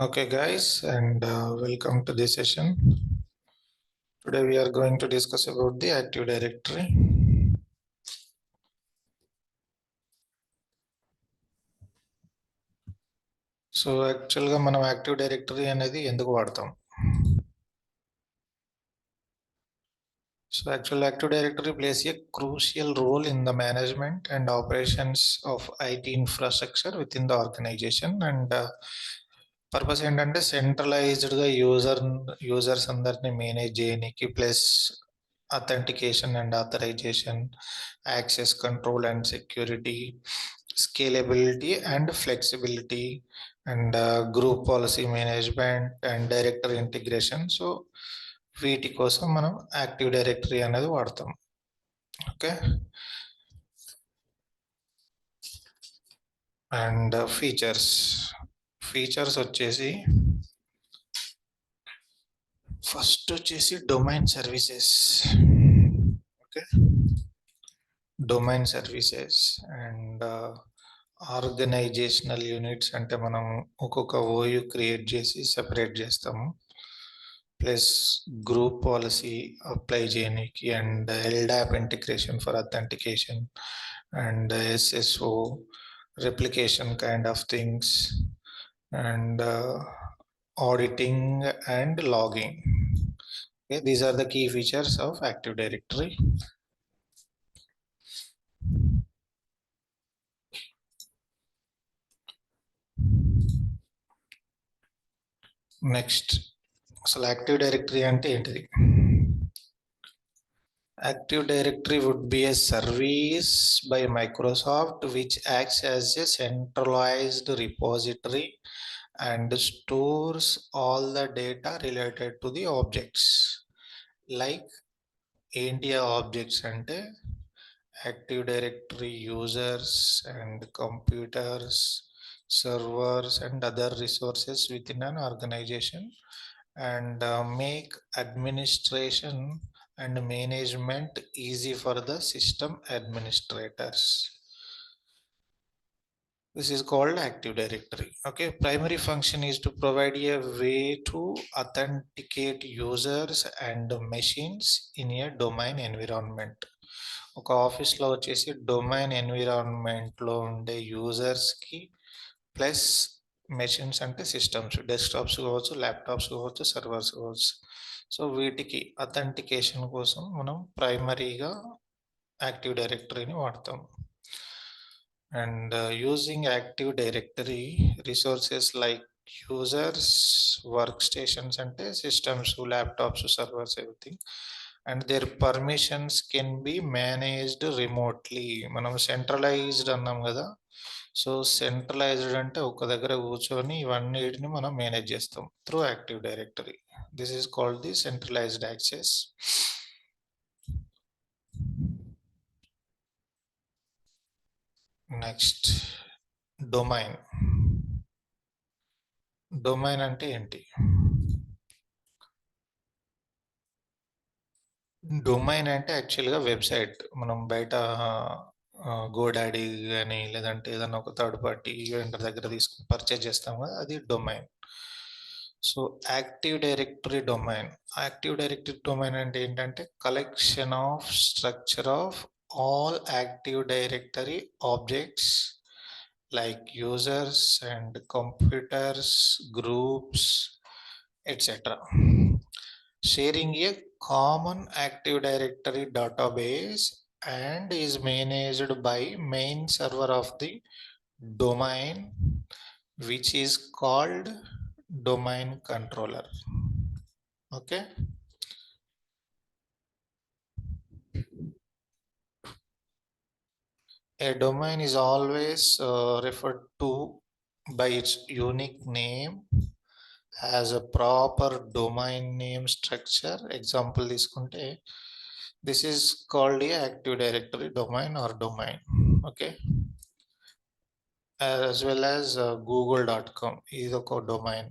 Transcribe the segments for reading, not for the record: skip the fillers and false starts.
Okay, guys, and welcome to this session. Today we are going to discuss about the Active Directory. So యాక్చువల్గా మనం active directory అనేది ఎందుకు వాడతాం? So actual Active Directory plays a crucial role in the management and operations of IT infrastructure within the organization, and purpose ఏంటంటే సెంట్రలైజ్డ్గా users అందరినీ manage చేయడానికి, plus authentication and authorisation, access control and security, scalability and flexibility, and group policy management and director integration. So వీటి కోసం మనం active directory అనేది వాడతాం. Okay, and features వచ్చేసి ఫస్ట్ వచ్చేసి domain services. Okay, domain services and organisational units అంటే మనం ఒక్కొక్క ఓయూ క్రియేట్ చేసి సెపరేట్ చేస్తాము, ప్లస్ గ్రూప్ పాలసీ అప్లై చేయడానికి, and LDAP integration for authentication, and SSO replication kind of things, and auditing and logging. Okay, these are the key features of Active Directory. Next, అసలు active directory అంటే ఏంటిది? Active Directory would be a service by Microsoft which acts as a centralized repository and stores all the data related to the objects. Like India objects ante Active Directory users and computers, servers and other resources within an organization, and make administration and management easy for the system administrators. This is called Active Directory. Okay, primary function is to provide a way to authenticate users and machines in a domain environment. ఒక ఆఫీస్లో వచ్చేసి domain ఎన్విరాన్మెంట్లో ఉండే యూజర్స్కి plus machines అంటే systems, desktops కావచ్చు, laptops కావచ్చు, servers కావచ్చు. సో వీటికి అథెంటికేషన్ కోసం మనం ప్రైమరీగా యాక్టివ్ డైరెక్టరీని వాడతాం. And using active directory resources like users, work stations అంటే systems, laptops, servers, everything, and their permissions can be managed remotely. మనం సెంట్రలైజ్డ్ అన్నాం కదా, సో సెంట్రలైజ్డ్ అంటే ఒక దగ్గర కూర్చొని ఇవన్నిటిని మనం మేనేజ్ చేస్తాం through active directory. This is called the centralised access. Next, domain. Domain అంటే ఏంటి? డొమైన్ అంటే యాక్చువల్గా వెబ్సైట్. మనం బయట గోడాడీ కానీ లేదంటే ఏదన్నా ఒక థర్డ్ పార్టీ వెండర్ దగ్గర తీసుకుని పర్చేజ్ చేస్తాం కదా, అది domain. So active directory domain. Active directory domain అంటే ఏంటంటే collection of structure of all active directory objects like users and computers, groups, etc. Sharing a common Active Directory database and is managed by main server of the domain, which is called domain controller. Okay. A domain is always referred to by its unique name as a proper domain name structure. Example తీసుకుంటే this is called a Active Directory domain or domain. Okay, as well as google.com ఇది ఒక domain,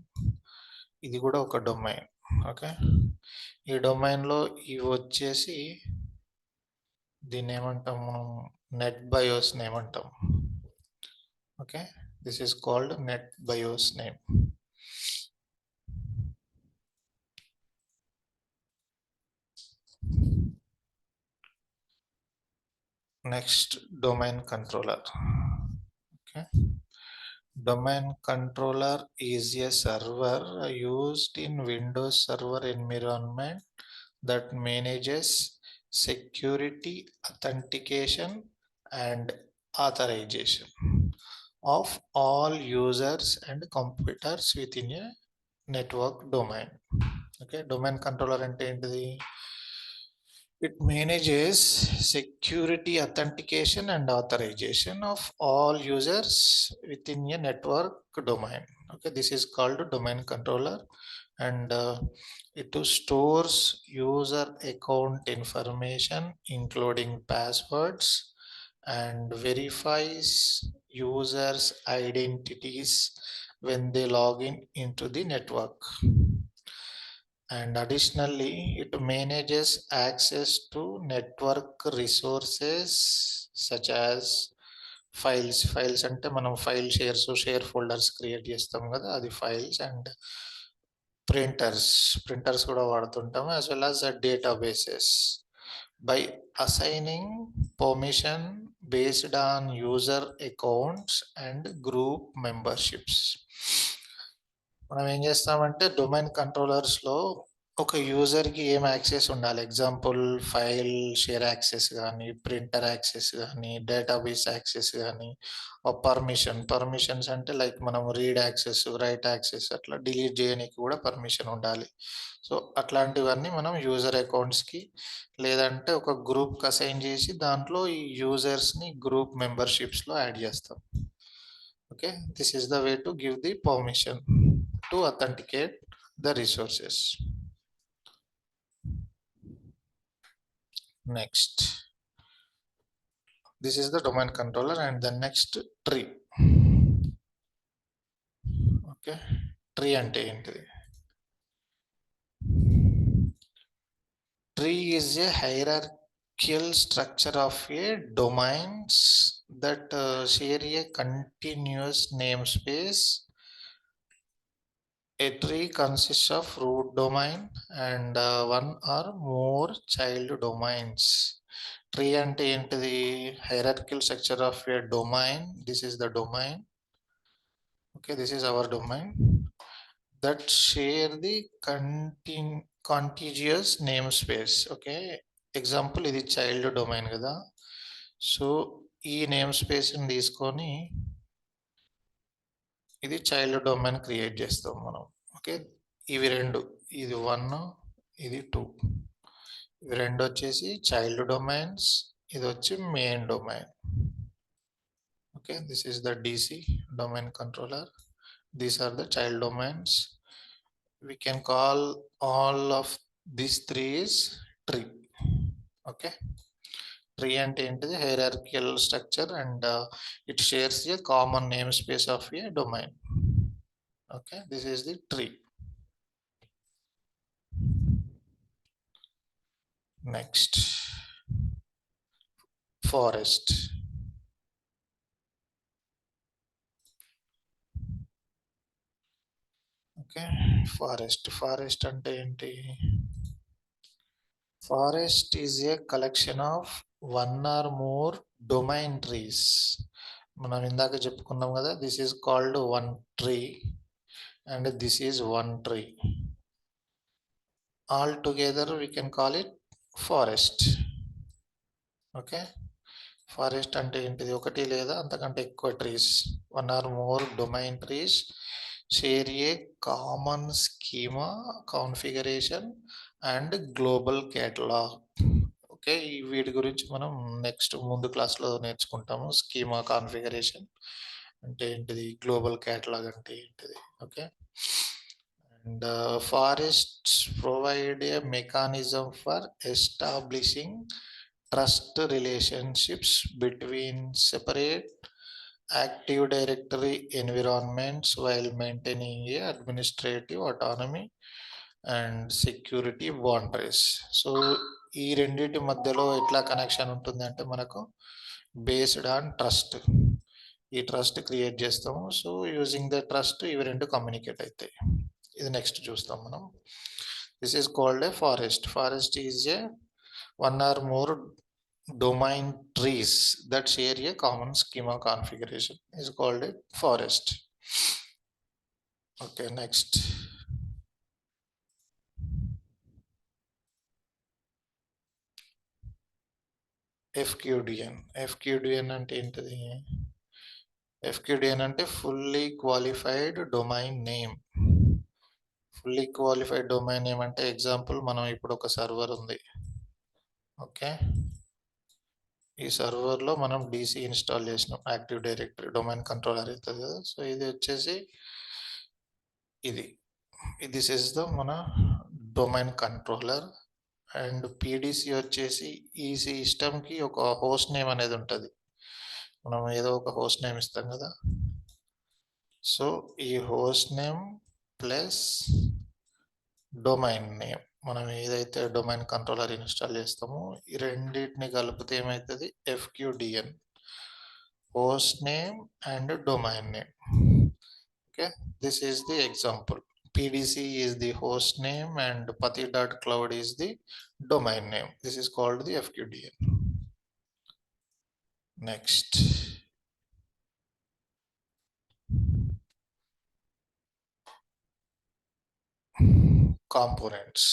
ఇది కూడా ఒక domain. Okay, ఈ డొమైన్లో ఇవి వచ్చేసి దీన్ని ఏమంటాం మనం, నెట్ బయోస్ నేమ్ అంటాం. Okay, this is called net bias name. Next, domain controller. Okay. Domain controller is a server used in Windows Server environment that manages security, authentication, and authorization of all users and computers within a network domain. Okay, domain controller అంటే ఏంటిది? It manages security, authentication, and authorization of all users within a network domain. Okay, this is called domain controller, and it stores user account information, including passwords, and verifies users' identities when they log in into the network. And additionally, it manages access to network resources such as files అంటే మనం file share folders create చేస్తాం కదా, అది files. And printers కూడా వాడుతుంటాము, as well as databases, by assigning permission based on user accounts and group memberships. మనం ఏం చేస్తామంటే డొమైన్ కంట్రోలర్స్లో ఒక యూజర్కి ఏం యాక్సెస్ ఉండాలి, ఎగ్జాంపుల్ ఫైల్ షేర్ యాక్సెస్ కానీ, ప్రింటర్ యాక్సెస్ కానీ, డేటాబేస్ యాక్సెస్ కానీ, పర్మిషన్స్ అంటే లైక్ మనం రీడ్ యాక్సెస్, రైట్ యాక్సెస్, అట్లా డిలీట్ చేయడానికి కూడా పర్మిషన్ ఉండాలి. సో అట్లాంటివన్నీ మనం యూజర్ అకౌంట్స్కి లేదంటే ఒక గ్రూప్కి అసైన్ చేసి దాంట్లో ఈ యూజర్స్ని గ్రూప్ మెంబర్షిప్స్లో యాడ్ చేస్తాం. Okay, this is the way to give the permission to authenticate the resources. Next, this is the domain controller, and the next tree. Okay, tree ante enti? Tree is a hierarchical structure of a domains that share a continuous namespace. A tree consists of root domain and one or more child domains. Tree ante ఏంటిది? Hierarchical structure of a domain. This is the domain. Okay, this is our domain that share the contiguous namespace. Okay, example ఇది child domain కదా. So ఈ namespace ని తీసుకొని ఇది child domain create చేస్తాం మనం. Okay, ఇవి రెండు, ఇది 1, ఇది 2, ఇవి రెండు వచ్చేసి చైల్డ్ డొమైన్స్, ఇది వచ్చి main domain. Okay, this is the DC domain controller, these are the child domains. We can call all of these three is tree. Okay, tree అంటే ఏంటిది? hierarchical structure and it shares a common namespace of a domain. Okay, this is the tree. Next, forest. Okay, forest ante enti? Forest is a collection of one or more domain trees. మనం ఇందాక చెప్పుకున్నాం కదా, this is called one tree and this is one tree. All together we can call it forest. Okay, forest అంటే ఏంటిది? ఒకటి లేదా అంతకంటే ఎక్కువ trees, one or more domain trees share a common schema, configuration and global catalogue. Okay, వీటి గురించి మనం next ముందు క్లాస్లో నేర్చుకుంటాము. స్కీమా, కాన్ఫిగరేషన్ అంటే ఏంటిది, గ్లోబల్ కేటలాగ్ అంటే ఏంటిది. Okay, and forests provide a mechanism for establishing trust relationships between separate Active Directory environments while maintaining a administrative autonomy and security boundaries. So ఈ రెండింటి మధ్యలో ఎట్లా కనెక్షన్ ఉంటుంది అంటే మనకు బేస్డ్ ఆన్ ట్రస్ట్. ఈ ట్రస్ట్ క్రియేట్ చేస్తాము. సో యూజింగ్ ద ట్రస్ట్ ఇవి రెండు కమ్యూనికేట్ అవుతాయి. ఇది నెక్స్ట్ చూస్తాం మనం. This is called a forest. Forest is a one or more domain trees that share a common schema configuration is called a forest. Okay, next. FQDN. FQDN అంటే ఏంటిది? FQDN అంటే fully qualified domain name. Fully qualified domain name అంటే example మనం ఇప్పుడు ఒక server ఉంది. Okay, ఈ సర్వర్లో మనం DC ఇన్స్టాల్ చేసినాం, యాక్టివ్ డైరెక్టరీ డొమైన్ కంట్రోలర్ అవుతుంది కదా. సో ఇది వచ్చేసి ఇది దిస్ ఇస్ ద మన డొమైన్ కంట్రోలర్. అండ్ PDC వచ్చేసి ఈ సిస్టమ్కి ఒక హోస్ట్ నేమ్ అనేది ఉంటుంది. మనం ఏదో ఒక హోస్ట్ నేమ్ ఇస్తాం కదా. సో ఈ host name plus domain name, మనం ఏదైతే డొమైన్ కంట్రోలర్ ఇన్స్టాల్ చేస్తామో ఈ రెండింటిని కలిపితే ఏమవుతుంది? FQDN, host name and domain name. Okay, this is the example. PDC is the host name and pati.cloud is the domain name. This is called the FQDN. Next. Components.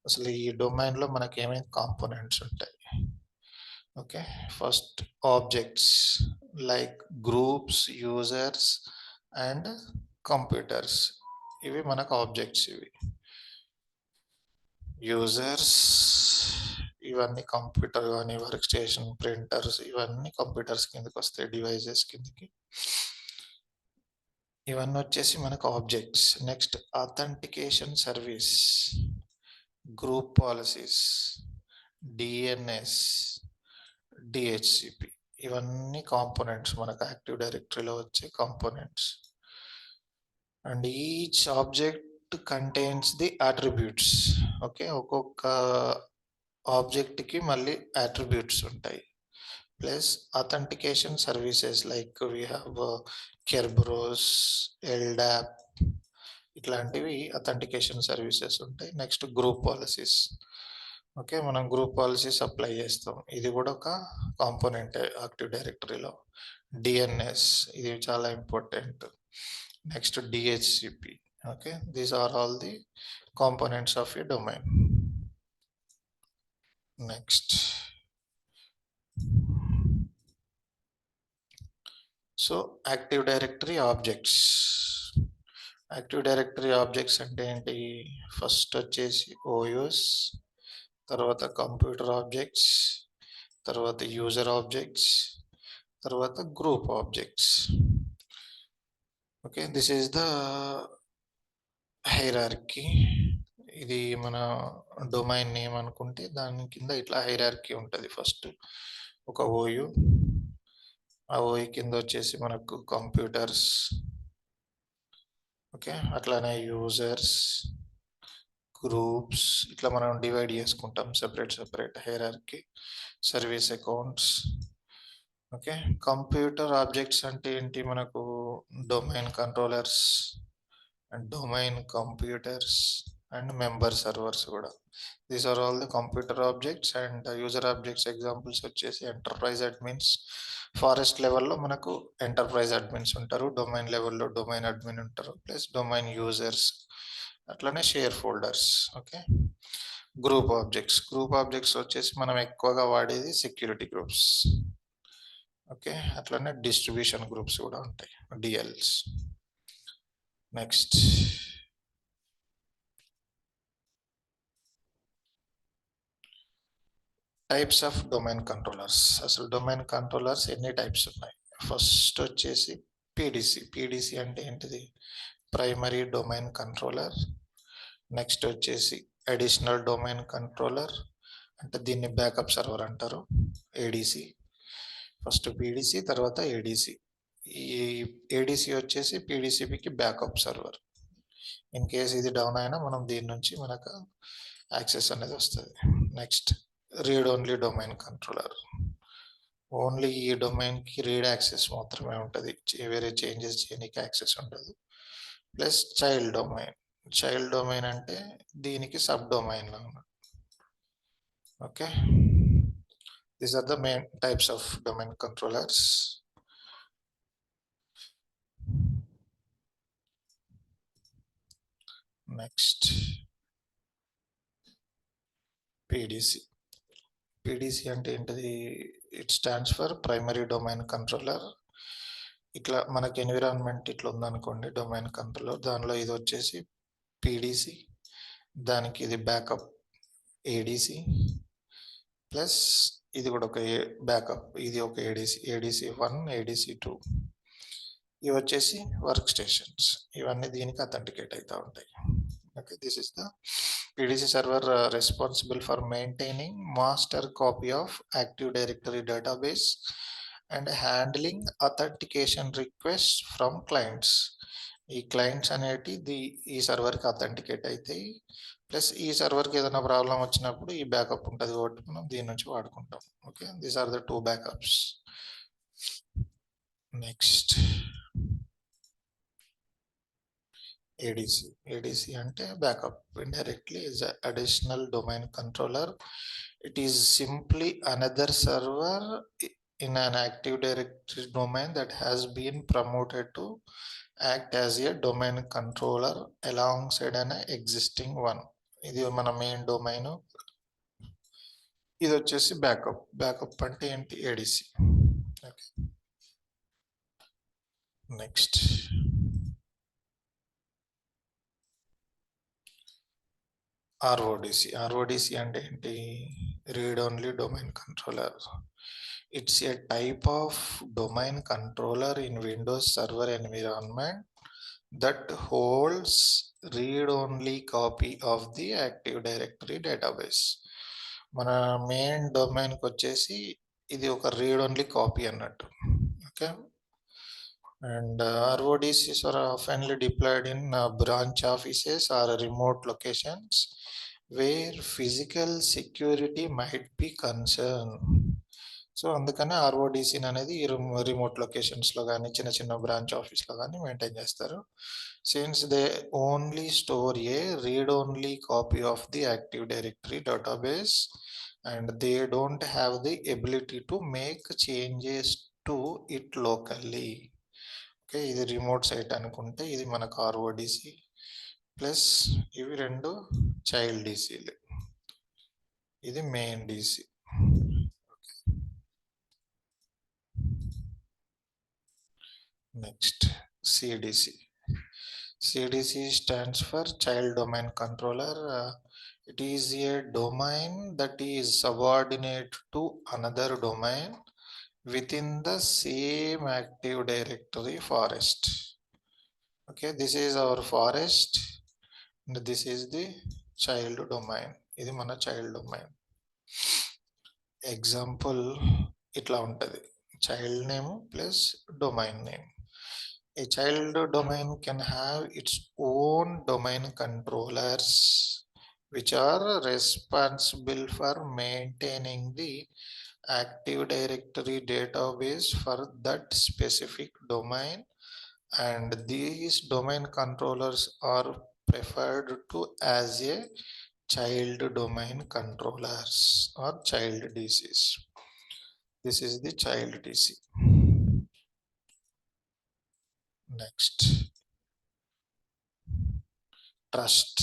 అసలు ఈ డొమైన్లో మనకి ఏమేమి కాంపోనెంట్స్ ఉంటాయి? Okay, first objects like groups, users and computers. ఇవి మనకు objects. ఇవి users, ఇవన్నీ కంప్యూటర్ కానీ వర్క్ స్టేషన్, ప్రింటర్స్, ఇవన్నీ కంప్యూటర్స్ కిందకి వస్తాయి, డివైజెస్ కిందకి. ఇవన్నీ వచ్చేసి మనకు objects. Next authentication service, group policies, DNS, DHCP, ఇవన్నీ కాంపోనెంట్స్ మనకు యాక్టివ్ డైరెక్టరీలో వచ్చే components. And each object contains the attributes. Okay, ఒక్కొక్క ఆబ్జెక్ట్కి మళ్ళీ అట్రిబ్యూట్స్ ఉంటాయి. Plus authentication services like we have Kerberos, LDAP, ఇట్లాంటివి అథెంటికేషన్ సర్వీసెస్ ఉంటాయి. Next group policies. ఓకే, మనం గ్రూప్ పాలసీస్ అప్లై చేస్తాం, ఇది కూడా ఒక కాంపోనెంట్ యాక్టివ్ డైరెక్టరీలో. DNS, ఇది చాలా important. Next DHCP. Okay, these are all the components of a domain. Next, so active directory objects. Active directory objects అంటే ఏంటి? ఫస్ట్ వచ్చేసి OS, తర్వాత కంప్యూటర్ ఆబ్జెక్ట్స్, తర్వాత యూజర్ ఆబ్జెక్ట్స్, తర్వాత group objects. Okay, this is the hierarchy. ఇది మన domain name అనుకుంటే దాని కింద ఇట్లా హైరార్కీ ఉంటుంది. ఫస్ట్ ఒక OU, ఆ OU కింద వచ్చేసి మనకు కంప్యూటర్స్. ఓకే, అట్లానే యూజర్స్, గ్రూప్స్, ఇట్లా మనం డివైడ్ చేసుకుంటాం separate hierarchy. Service accounts. Okay, computer objects అంటే ఏంటి? మనకు domain controllers and domain computers and member servers కూడా. These are all the computer objects. And user objects examples వచ్చేసి ఎంటర్ప్రైజ్ అడ్మిన్స్. ఫారెస్ట్ లెవెల్లో మనకు ఎంటర్ప్రైజ్ అడ్మిన్స్ ఉంటారు, domain లెవెల్లో domain admin ఉంటారు, ప్లస్ డొమైన్ యూజర్స్, అట్లనే share folders. Okay, group objects. Group objects వచ్చేసి మనం ఎక్కువగా వాడేది సెక్యూరిటీ గ్రూప్స్. ఓకే, అట్లనే డిస్ట్రిబ్యూషన్ గ్రూప్స్ కూడా ఉంటాయి, DLs. Next, types of domain controllers. అసలు డొమైన్ కంట్రోలర్స్ ఎన్ని టైప్స్ ఉన్నాయి? ఫస్ట్ వచ్చేసి PDC అంటే ఏంటిది? Primary domain controller. నెక్స్ట్ వచ్చేసి అడిషనల్ డొమైన్ కంట్రోలర్, అంటే దీన్ని బ్యాకప్ సర్వర్ అంటారు, ADC. ఫస్ట్ PDC, తర్వాత ADC. ఈ ADC వచ్చేసి PDCPకి బ్యాకప్ సర్వర్. ఇన్ కేస్ ఇది డౌన్ అయినా మనం దీని నుంచి మనకు యాక్సెస్ అనేది వస్తుంది. Next, read only domain controller. Only ఈ డొమైన్కి రీడ్ యాక్సెస్ మాత్రమే ఉంటుంది, వేరే చేంజెస్ చేయడానికి యాక్సెస్ ఉండదు. ప్లస్ చైల్డ్ డొమైన్ అంటే దీనికి సబ్ డొమైన్లో ఉన్నది. Okay, these are the main types of domain controllers. Next PDC. PDC అంటే ఏంటిది? It stands for primary domain controller. ఇట్లా మనకి ఎన్విరాన్మెంట్ ఇట్లా ఉందనుకోండి, డొమైన్ కంట్రోలర్, దానిలో ఇది వచ్చేసి పిడిసి, దానికి ఇది బ్యాకప్ ఏడిసి, ప్లస్ ఇది కూడా ఒక బ్యాకప్, ఇది ఒక ఏడిసి 1, ఏడిసి 2. ఇవి వచ్చేసి వర్క్ స్టేషన్స్, ఇవన్నీ దీనికి అథెంటికేట్ అవుతూ ఉంటాయి. Okay, this is the PDC server responsible for maintaining master copy of active directory database and handling authentication request from clients. ఈ క్లయింట్స్ అనేటి ఈ సర్వర్కి అథెంటికేట్ అవుతాయి. ప్లస్ ఈ సర్వర్కి ఏదైనా ప్రాబ్లం వచ్చినప్పుడు ఈ బ్యాకప్ ఉంటుంది కాబట్టి మనం దీని నుంచి వాడుకుంటాం. Okay, these are the 2 backups. Next ADC అంటే backup indirectly is an additional domain controller. It is simply another server in an Active Directory domain that has been promoted to act as a domain controller alongside an existing one. ఇది మన main domain, ఇది వచ్చేసి backup అంటే ఏంటి? ADC. Okay, next RODC అంటే ఏంటి? Read only domain controller. It's a type of domain controller in Windows server environment that holds read only copy of the active directory database. మన main డొమైన్కి వచ్చేసి ఇది ఒక రీడ్ ఓన్లీ కాపీ అన్నట్టు. Okay, and RODCs are oftenly deployed in branch offices or remote locations where physical security might be concerned. So అందుకని RODC అనేది remote లొకేషన్స్లో కానీ చిన్న చిన్న బ్రాంచ్ ఆఫీస్లో కానీ మెయింటైన్ చేస్తారు. Since they only store A read only copy of the active directory database and they don't have the ability to make changes to it locally. Okay, ఇది remote site అనుకుంటే ఇది మనకు RODC, ప్లస్ ఇవి రెండు child డీసీలు, ఇది main DC. Next CDC. CDC stands for Child Domain Controller. It is a domain that is subordinate to another domain within the same Active Directory forest. Okay, this is our forest and this is the child domain. ఇది మన child domain. Example ఇట్లా ఉంటుంది, child name plus domain name. A child domain can have its own domain controllers which are responsible for maintaining the Active Directory database for that specific domain, and these domain controllers are referred to as a child domain controllers or child DCs. This is the child DC. Next trust.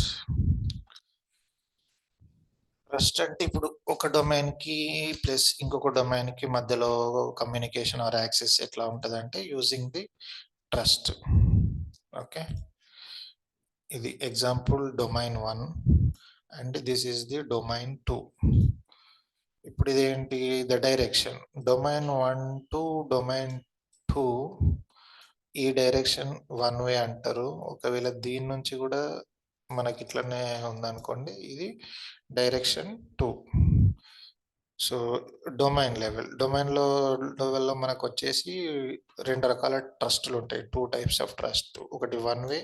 Trust అంటే ఇప్పుడు ఒక డొమైన్కి plus ఇంకొక డొమైన్కి మధ్యలో communication or access ఎట్లా ఉంటుంది అంటే using the trust. Okay, ఇది example domain 1 and this is the domain 2. ఇప్పుడు ఇదేంటి? The direction domain 1 to domain 2, ఈ డైరెక్షన్ 1 వే అంటారు. ఒకవేళ దీని నుంచి కూడా మనకి ఇట్లనే ఉందనుకోండి, ఇది డైరెక్షన్ 2. సో డొమైన్ లెవెల్లో మనకు వచ్చేసి 2 రకాల ట్రస్టులు ఉంటాయి, 2 టైప్స్ ఆఫ్ ట్రస్ట్. ఒకటి 1 వే,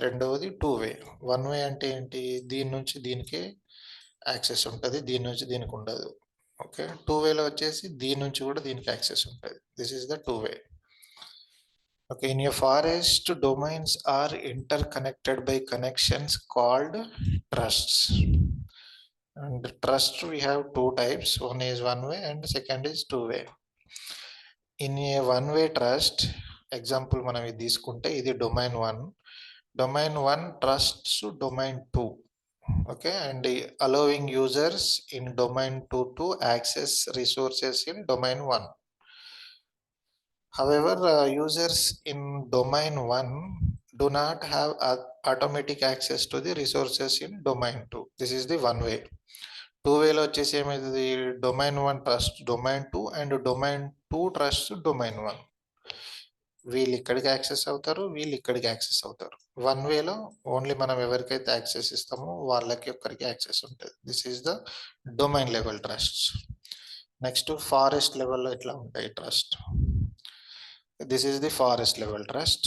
రెండవది 2 వే. 1 వే అంటే ఏంటి? దీని నుంచి దీనికే యాక్సెస్ ఉంటుంది, దీని నుంచి దీనికి ఉండదు. ఓకే, టూ వేలో వచ్చేసి దీని నుంచి కూడా దీనికి యాక్సెస్ ఉంటుంది. This is the two way. Okay, in a forest, domains are interconnected by connections called trusts. And trust we have two types. One is one way and second is two way. In a one way trust, example మనం ఇది తీసుకుంటే ఇది domain 1. Domain 1 trusts to domain 2. Okay, and allowing users in domain 2 to access resources in domain 1. However, users in domain 1 do not have automatic access to the resources in domain 2. This is the one way. Two way లో వచ్చేసి ఏమైతుంది, domain 1 trust domain 2 and domain 2 trust domain 1. వీళ్ళు ఇక్కడికి access అవుతారు, వీళ్ళు ఇక్కడికి access అవుతారు. One వేలో ఓన్లీ మనం ఎవరికైతే యాక్సెస్ ఇస్తామో వాళ్ళకి ఒక్కరికి యాక్సెస్ ఉంటుంది. This is the domain level trust. Next forest లెవెల్లో ఇట్లా ఉంటాయి trust. This is the forest level trust.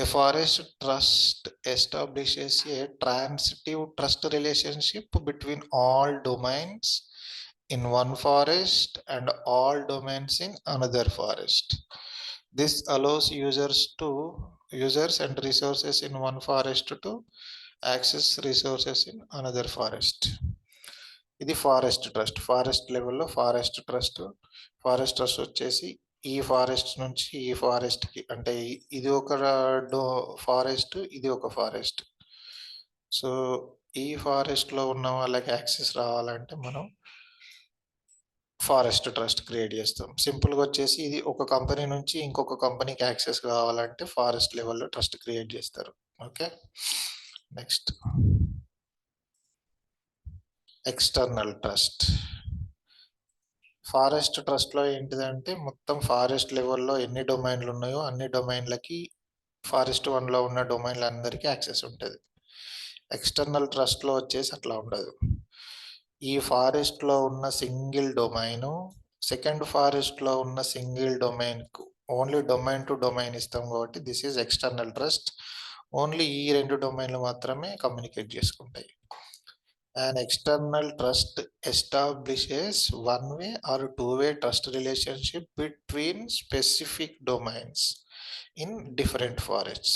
A forest trust establishes a transitive trust relationship between all domains in one forest and all domains in another forest. This allows users and resources in one forest to access resources in another forest. ఇది forest trust. Forest లెవెల్లో forest trust వచ్చేసి ఈ forest నుంచి ఈ ఫారెస్ట్కి, అంటే ఇది ఒక forest, ఇది ఒక ఫారెస్ట్. సో ఈ ఫారెస్ట్లో ఉన్న వాళ్ళకి యాక్సెస్ రావాలంటే మనం ఫారెస్ట్ ట్రస్ట్ క్రియేట్ చేస్తాం. సింపుల్గా వచ్చేసి ఇది ఒక కంపెనీ నుంచి ఇంకొక కంపెనీకి యాక్సెస్ కావాలంటే ఫారెస్ట్ లెవెల్లో ట్రస్ట్ క్రియేట్ చేస్తారు. Okay, next external trust. Forest ట్రస్ట్లో ఏంటిదంటే మొత్తం ఫారెస్ట్ లెవెల్లో ఎన్ని డొమైన్లు ఉన్నాయో అన్ని డొమైన్లకి ఫారెస్ట్ 1లో ఉన్న డొమైన్లు అందరికీ యాక్సెస్ ఉంటుంది. ఎక్స్టర్నల్ ట్రస్ట్లో వచ్చేసి అట్లా ఉండదు. ఈ ఫారెస్ట్లో ఉన్న సింగిల్ డొమైను సెకండ్ ఫారెస్ట్లో ఉన్న సింగిల్ డొమైన్కు ఓన్లీ డొమైన్ టు డొమైన్ ఇస్తాం కాబట్టి this is external trust. Only ఈ రెండు డొమైన్లు మాత్రమే కమ్యూనికేట్ చేసుకుంటాయి. An external trust establishes one-way or two-way trust relationship between specific domains in different forests.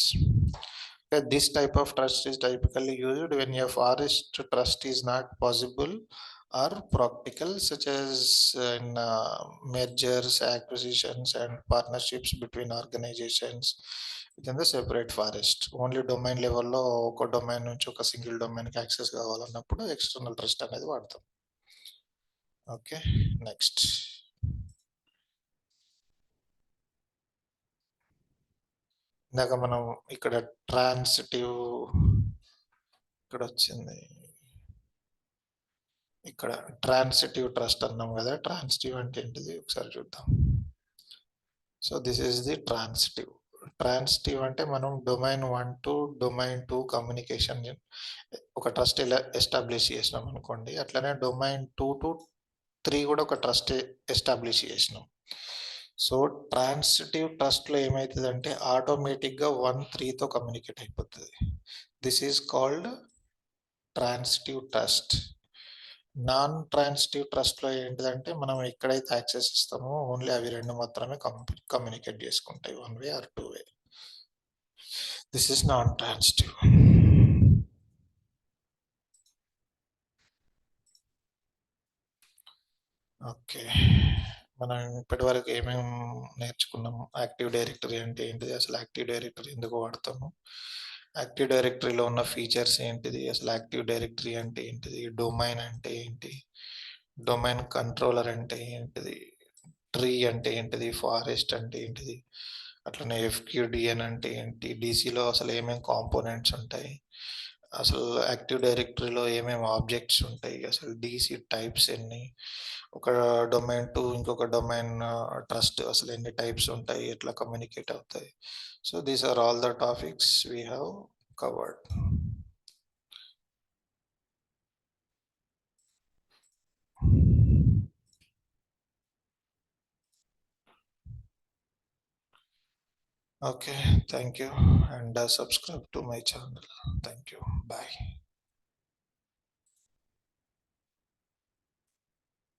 This type of trust is typically used when a forest trust is not possible or practical, such as in mergers, acquisitions, and partnerships between organizations within the separate forest. Only domain లెవెల్లో ఒక domain నుంచి ఒక single డొమైన్కి access కావాలన్నప్పుడు external trust అనేది వాడతాం. Okay, next ఇందాక మనం ఇక్కడ ట్రాన్సిటివ్ ఇక్కడ వచ్చింది, ఇక్కడ ట్రాన్సిటివ్ ట్రస్ట్ అన్నాం కదా. ట్రాన్సిటివ్ అంటే ఏంటిది ఒకసారి చూద్దాం. So this is the transitive అంటే మనం డొమైన్ 1 టు డొమైన్ 2 కమ్యూనికేషన్ ఒక ట్రస్ట్ ఎస్టాబ్లిష్ చేసినాం అనుకోండి, అట్లనే డొమైన్ 2 టు 3 కూడా ఒక ట్రస్ట్ ఎస్టాబ్లిష్ చేసినాం. సో ట్రాన్సిటివ్ ట్రస్ట్లో ఏమవుతుందంటే ఆటోమేటిక్గా 1-3తో కమ్యూనికేట్ అయిపోతుంది. This is called transitive trust. Non transitive ట్రస్ట్లో ఏంటిదంటే మనం ఎక్కడైతే యాక్సెస్ ఇస్తామో ఓన్లీ అవి రెండు మాత్రమే కమ్యూనికేట్ చేసుకుంటాయి, one way or two way. This is non transitive. Okay, మనం ఇప్పటివరకు ఏమేమి నేర్చుకున్నాము? యాక్టివ్ డైరెక్టరీ అంటే ఏంటిది, అసలు యాక్టివ్ డైరెక్టరీ ఎందుకు వాడతాము, యాక్టివ్ డైరెక్టరీలో ఉన్న ఫీచర్స్ ఏంటిది, అసలు యాక్టివ్ డైరెక్టరీ అంటే ఏంటిది, డొమైన్ అంటే ఏంటి, డొమైన్ కంట్రోలర్ అంటే ఏంటిది, ట్రీ అంటే ఏంటిది, ఫారెస్ట్ అంటే ఏంటిది, అట్లనే ఎఫ్క్యూడిఎన్ అంటే ఏంటి, డీసీలో అసలు ఏమేమి కాంపోనెంట్స్ ఉంటాయి, అసలు యాక్టివ్ డైరెక్టరీలో ఏమేమి ఆబ్జెక్ట్స్ ఉంటాయి, అసలు డీసీ టైప్స్ ఎన్ని, ఒక డొమైన్ టు ఇంకొక డొమైన్ ట్రస్ట్ అసలు ఎన్ని టైప్స్ ఉంటాయి, ఎట్లా కమ్యూనికేట్ అవుతాయి. So these are all the topics we have covered. Okay, thank you, and subscribe to my channel. Thank you.